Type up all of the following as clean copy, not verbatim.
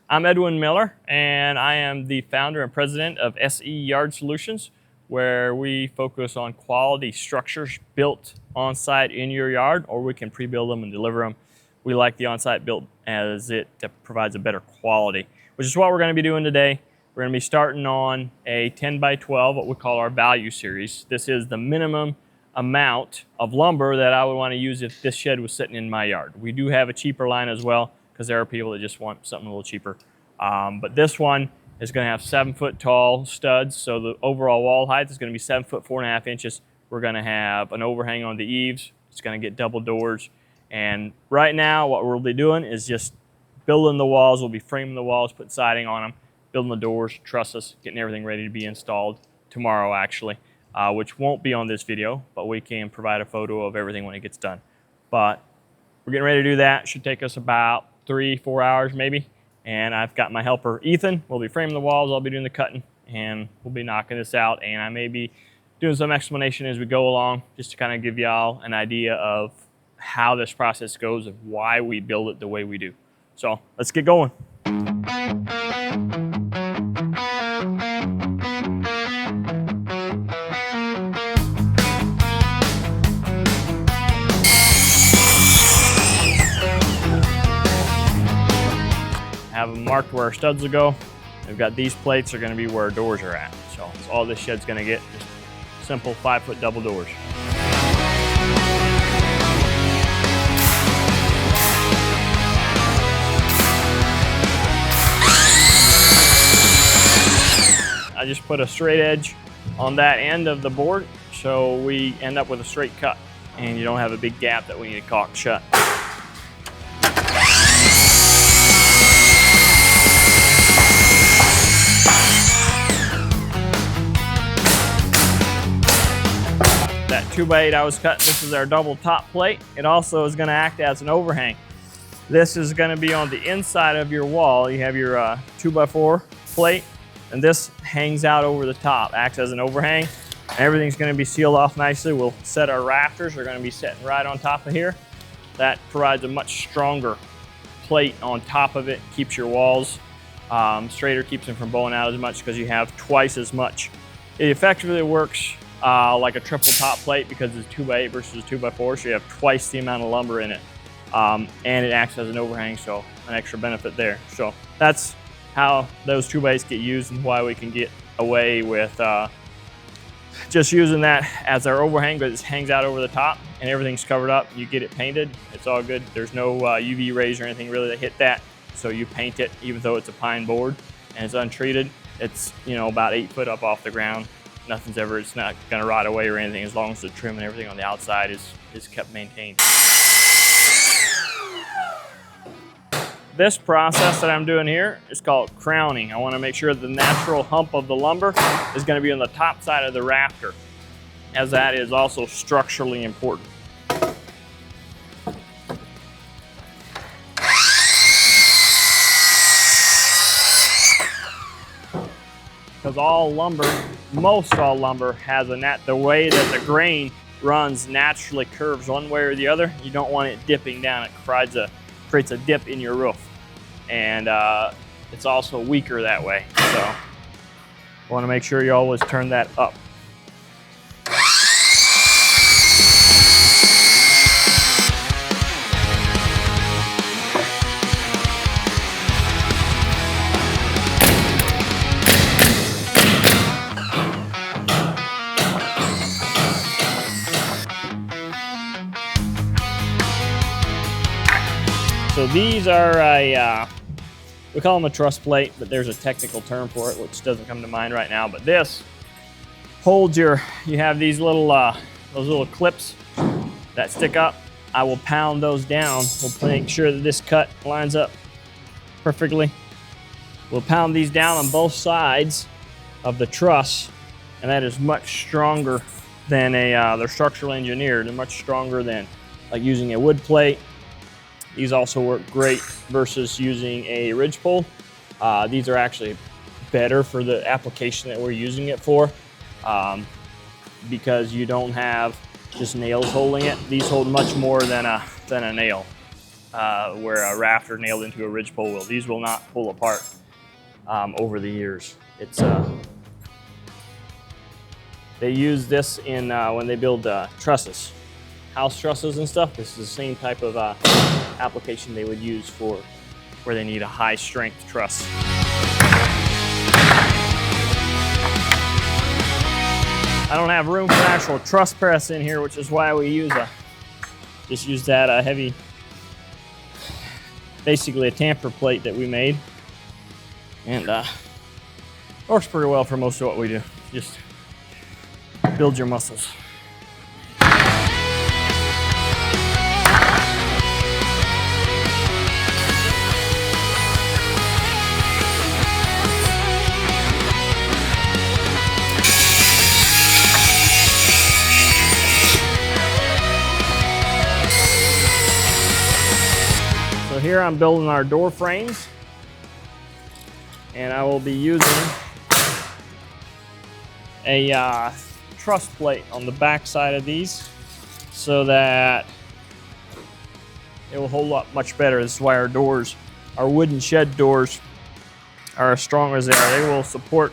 I'm Edwin Miller, and I am the founder and president of SE Yard Solutions, where we focus on quality structures built on site in your yard, or we can pre-build them and deliver them. We like the on-site build as it provides a better quality, which is what we're going to be doing today. We're going to be starting on a 10 by 12, what we call our value series. This is the minimum amount of lumber that I would want to use if this shed was sitting in my yard. We do have a cheaper line as well, because there are people that just want something a little cheaper. But this one is going to have 7-foot tall studs, so the overall wall height is going to be 7 foot 4.5 inches. We're going to have an overhang on the eaves. It's going to get double doors. And right now, what we'll be doing is just building the walls. We'll be framing the walls, putting siding on them, building the doors, trusses, getting everything ready to be installed tomorrow, actually, which won't be on this video, but we can provide a photo of everything when it gets done. But we're getting ready to do that. It should take us about 3-4 hours maybe. And I've got my helper, Ethan. We'll be framing the walls, I'll be doing the cutting, and we'll be knocking this out. And I may be doing some explanation as we go along, just to kind of give y'all an idea of how this process goes and why we build it the way we do. So let's get going. Have them marked where our studs will go. We've got these plates are going to be where our doors are at. So that's all this shed's going to get, just simple 5-foot double doors. I just put a straight edge on that end of the board, so we end up with a straight cut, and you don't have a big gap that we need to caulk shut. That 2x8 I was cutting, this is our double top plate. It also is going to act as an overhang. This is going to be on the inside of your wall. You have your 2x4 plate, and this hangs out over the top, acts as an overhang. Everything's going to be sealed off nicely. We'll set our rafters, they're going to be sitting right on top of here. That provides a much stronger plate on top of it, keeps your walls straighter, keeps them from bowing out as much because you have twice as much. It effectively works like a triple top plate because it's 2x8 versus 2x4, so you have twice the amount of lumber in it. And it acts as an overhang, so an extra benefit there. So that's how those 2x8s get used and why we can get away with just using that as our overhang, but it hangs out over the top and everything's covered up. You get it painted, it's all good. There's no UV rays or anything really that hit that, so you paint it even though it's a pine board and it's untreated. It's, you know, about 8 foot up off the ground. It's not going to rot away or anything as long as the trim and everything on the outside is kept maintained. This process that I'm doing here is called crowning. I want to make sure the natural hump of the lumber is going to be on the top side of the rafter, as that is also structurally important. Because all lumber, most all lumber has the way that the grain runs naturally curves one way or the other. You don't want it dipping down. It creates a dip in your roof. And it's also weaker that way. So I want to make sure you always turn that up. So these are we call them a truss plate, but there's a technical term for it, which doesn't come to mind right now. But this holds you have these little, those little clips that stick up. I will pound those down. We'll make sure that this cut lines up perfectly. We'll pound these down on both sides of the truss, and that is much stronger than they're structurally engineered. They're much stronger than like using a wood plate. These also work great versus using a ridge pole. These are actually better for the application that we're using it for because you don't have just nails holding it. These hold much more than a nail. where a rafter nailed into a ridgepole will. These will not pull apart over the years. It's they use this in when they build trusses, house trusses and stuff. This is the same type of application they would use for where they need a high strength truss. I don't have room for an actual truss press in here, which is why we just use that heavy, basically a tamper plate that we made, and works pretty well for most of what we do. Just build your muscles. So here I'm building our door frames, and I will be using a truss plate on the back side of these so that it will hold up much better. This is why our doors, our wooden shed doors, are as strong as they are. They will support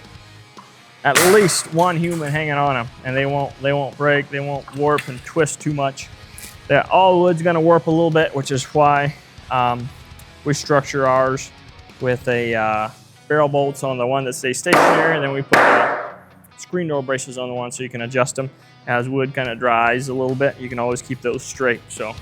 at least one human hanging on them, and they won't break, they won't warp and twist too much. All wood's going to warp a little bit, which is why we structure ours with a barrel bolts on the one that stays stationary, and then we put screen door braces on the one so you can adjust them as wood kind of dries a little bit. You can always keep those straight. So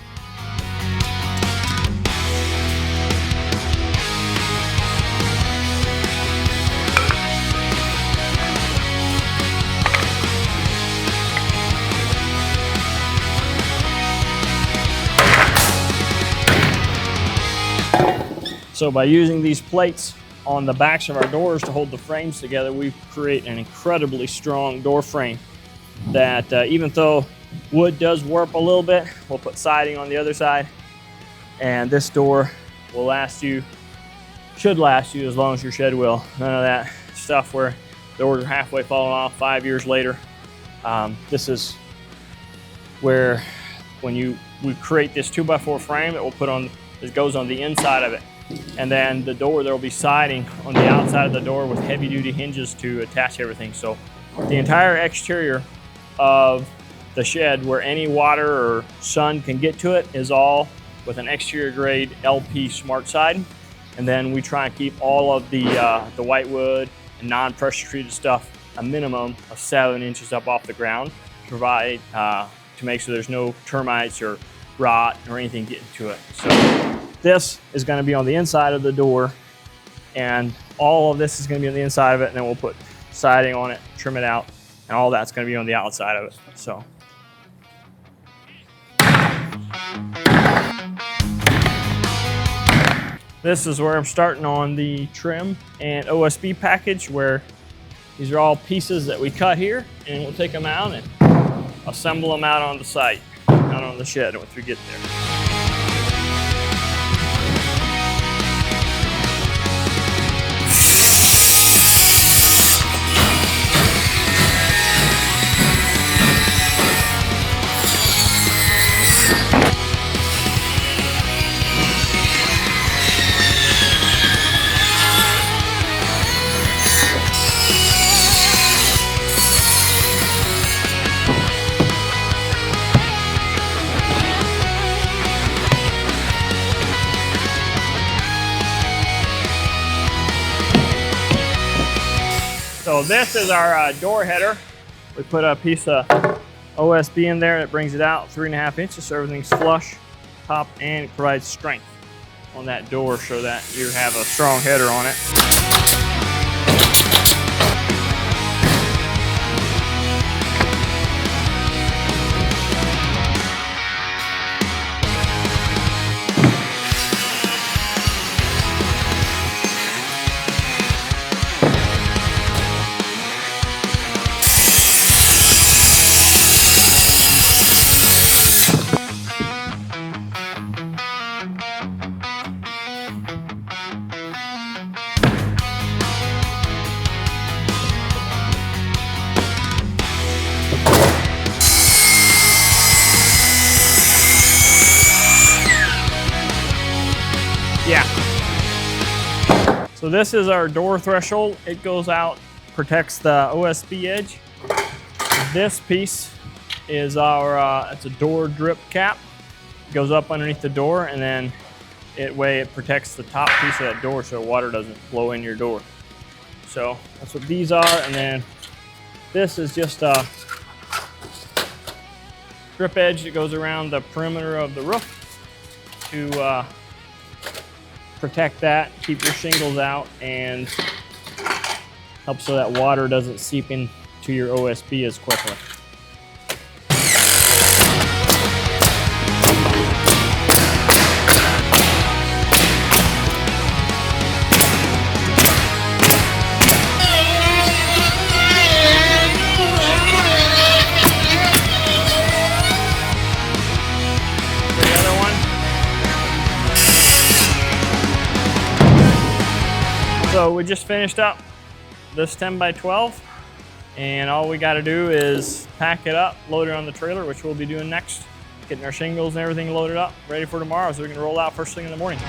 by using these plates on the backs of our doors to hold the frames together, we create an incredibly strong door frame that even though wood does warp a little bit, we'll put siding on the other side, and this door will should last you as long as your shed will. None of that stuff where doors are halfway falling off 5 years later. This is where we create this 2x4 frame that we'll put on, it goes on the inside of it. And then the door, there will be siding on the outside of the door with heavy duty hinges to attach everything. So the entire exterior of the shed, where any water or sun can get to it, is all with an exterior grade LP smart siding. And then we try and keep all of the white wood and non-pressure treated stuff a minimum of 7 inches up off the ground to provide, to make sure there's no termites or rot or anything getting to it. So this is going to be on the inside of the door, and all of this is going to be on the inside of it, and then we'll put siding on it, trim it out, and all that's going to be on the outside of it. So this is where I'm starting on the trim and OSB package, where these are all pieces that we cut here, and we'll take them out and assemble them out on the site, out on the shed once we get there. So this is our door header. We put a piece of OSB in there that brings it out 3.5 inches so everything's flush top, and it provides strength on that door so that you have a strong header on it. So this is our door threshold. It goes out, protects the OSB edge. This piece is our, it's a door drip cap. It goes up underneath the door, and then it protects the top piece of that door so water doesn't flow in your door. So that's what these are. And then this is just a drip edge that goes around the perimeter of the roof to protect that, keep your shingles out, and help so that water doesn't seep into your OSB as quickly. So we just finished up this 10 by 12, and all we got to do is pack it up, load it on the trailer, which we'll be doing next, getting our shingles and everything loaded up, ready for tomorrow so we can roll out first thing in the morning.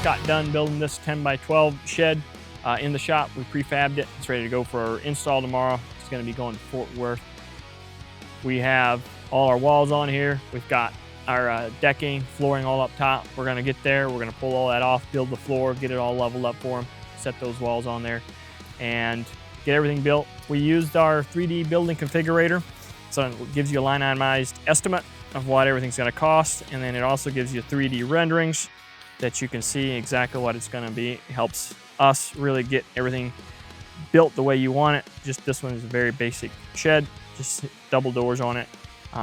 Got done building this 10 by 12 shed in the shop. We prefabbed it. It's ready to go for our install tomorrow. It's going to be going to Fort Worth. We have all our walls on here. We've got our decking, flooring all up top. We're going to get there. We're going to pull all that off, build the floor, get it all leveled up for them, set those walls on there, and get everything built. We used our 3D building configurator, so it gives you a line itemized estimate of what everything's going to cost, and then it also gives you 3D renderings that you can see exactly what it's going to be. It helps us really get everything built the way you want it. Just this one is a very basic shed, just double doors on it,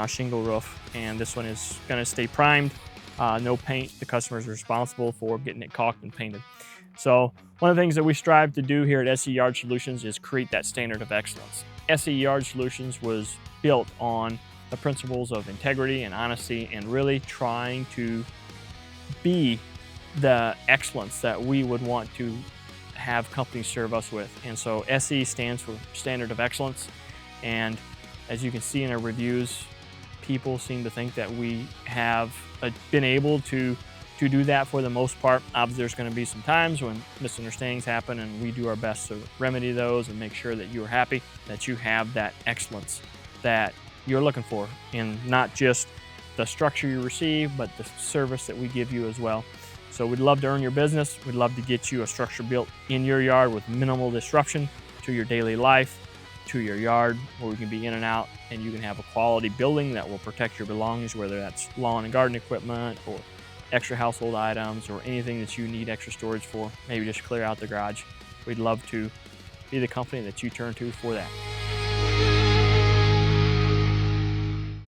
shingle roof, and this one is going to stay primed, no paint. The customer is responsible for getting it caulked and painted. So one of the things that we strive to do here at SE Yard Solutions is create that standard of excellence. SE Yard Solutions was built on the principles of integrity and honesty, and really trying to be the excellence that we would want to have companies serve us with. And so SE stands for Standard of Excellence. And as you can see in our reviews, people seem to think that we have been able to do that for the most part. Obviously, there's going to be some times when misunderstandings happen, and we do our best to remedy those and make sure that you're happy, that you have that excellence that you're looking for in not just the structure you receive, but the service that we give you as well. So we'd love to earn your business. We'd love to get you a structure built in your yard with minimal disruption to your daily life, to your yard, where we can be in and out, and you can have a quality building that will protect your belongings, whether that's lawn and garden equipment or extra household items or anything that you need extra storage for, maybe just clear out the garage. We'd love to be the company that you turn to for that.